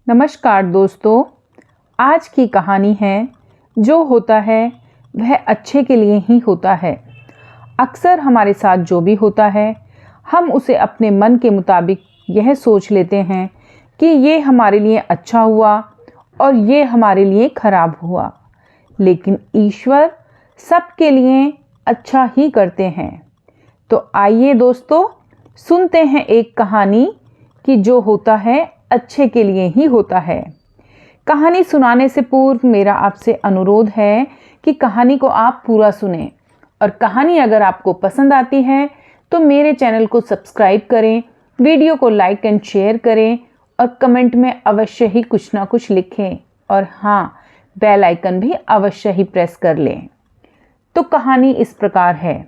नमस्कार दोस्तों, आज की कहानी है जो होता है वह अच्छे के लिए ही होता है। अक्सर हमारे साथ जो भी होता है हम उसे अपने मन के मुताबिक यह सोच लेते हैं कि ये हमारे लिए अच्छा हुआ और ये हमारे लिए खराब हुआ, लेकिन ईश्वर सबके लिए अच्छा ही करते हैं। तो आइए दोस्तों, सुनते हैं एक कहानी कि जो होता है अच्छे के लिए ही होता है। कहानी सुनाने से पूर्व मेरा आपसे अनुरोध है कि कहानी को आप पूरा सुनें और कहानी अगर आपको पसंद आती है तो मेरे चैनल को सब्सक्राइब करें, वीडियो को लाइक एंड शेयर करें और कमेंट में अवश्य ही कुछ ना कुछ लिखें और हाँ, बेल आइकन भी अवश्य ही प्रेस कर लें। तो कहानी इस प्रकार है।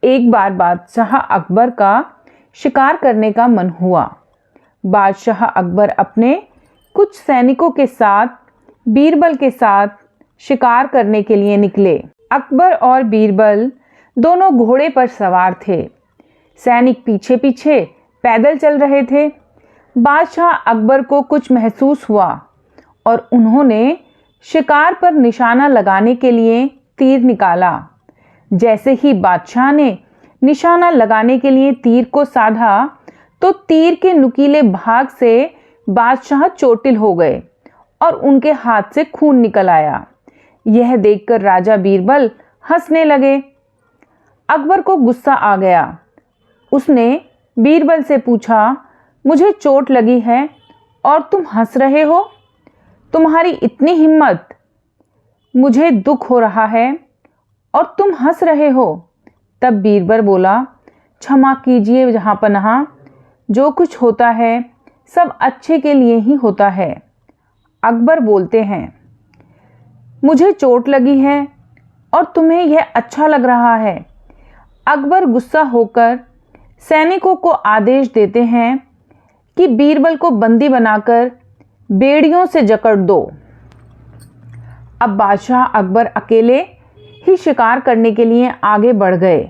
एक बार बादशाह अकबर का शिकार करने का मन हुआ। बादशाह अकबर अपने कुछ सैनिकों के साथ बीरबल के साथ शिकार करने के लिए निकले। अकबर और बीरबल दोनों घोड़े पर सवार थे। सैनिक पीछे पीछे पैदल चल रहे थे। बादशाह अकबर को कुछ महसूस हुआ और उन्होंने शिकार पर निशाना लगाने के लिए तीर निकाला। जैसे ही बादशाह ने निशाना लगाने के लिए तीर को साधा तो तीर के नुकीले भाग से बादशाह चोटिल हो गए और उनके हाथ से खून निकल आया। यह देखकर राजा बीरबल हंसने लगे। अकबर को गुस्सा आ गया। उसने बीरबल से पूछा, मुझे चोट लगी है और तुम हंस रहे हो? तुम्हारी इतनी हिम्मत! मुझे दुख हो रहा है और तुम हंस रहे हो। तब बीरबल बोला, क्षमा कीजिए जहांपनाह, जो कुछ होता है सब अच्छे के लिए ही होता है। अकबर बोलते हैं, मुझे चोट लगी है और तुम्हें यह अच्छा लग रहा है। अकबर गुस्सा होकर सैनिकों को आदेश देते हैं कि बीरबल को बंदी बनाकर बेड़ियों से जकड़ दो। अब बादशाह अकबर अकेले ही शिकार करने के लिए आगे बढ़ गए।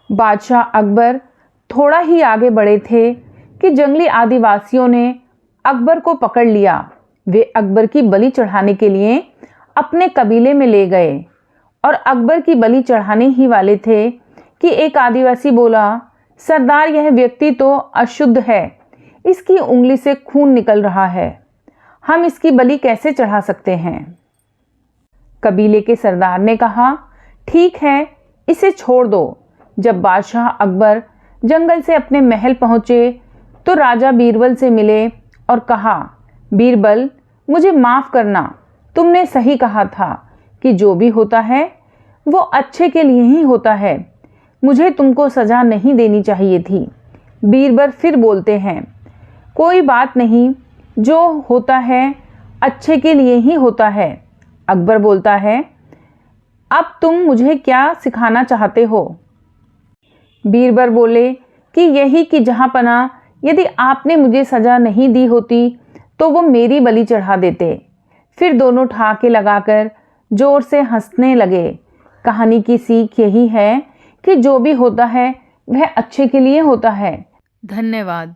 बादशाह अकबर थोड़ा ही आगे बढ़े थे कि जंगली आदिवासियों ने अकबर को पकड़ लिया। वे अकबर की बलि चढ़ाने के लिए अपने कबीले में ले गए और अकबर की बलि चढ़ाने ही वाले थे कि एक आदिवासी बोला, सरदार, यह व्यक्ति तो अशुद्ध है, इसकी उंगली से खून निकल रहा है, हम इसकी बलि कैसे चढ़ा सकते हैं? कबीले के सरदार ने कहा, ठीक है, इसे छोड़ दो। जब बादशाह अकबर जंगल से अपने महल पहुंचे तो राजा बीरबल से मिले और कहा, बीरबल, मुझे माफ़ करना, तुमने सही कहा था कि जो भी होता है वो अच्छे के लिए ही होता है। मुझे तुमको सज़ा नहीं देनी चाहिए थी। बीरबल फिर बोलते हैं, कोई बात नहीं, जो होता है अच्छे के लिए ही होता है। अकबर बोलता है, अब तुम मुझे क्या सिखाना चाहते हो? बीरबल बोले कि यही कि जहांपनाह, यदि आपने मुझे सज़ा नहीं दी होती तो वो मेरी बलि चढ़ा देते। फिर दोनों ठहाके लगाकर जोर से हंसने लगे। कहानी की सीख यही है कि जो भी होता है वह अच्छे के लिए होता है। धन्यवाद।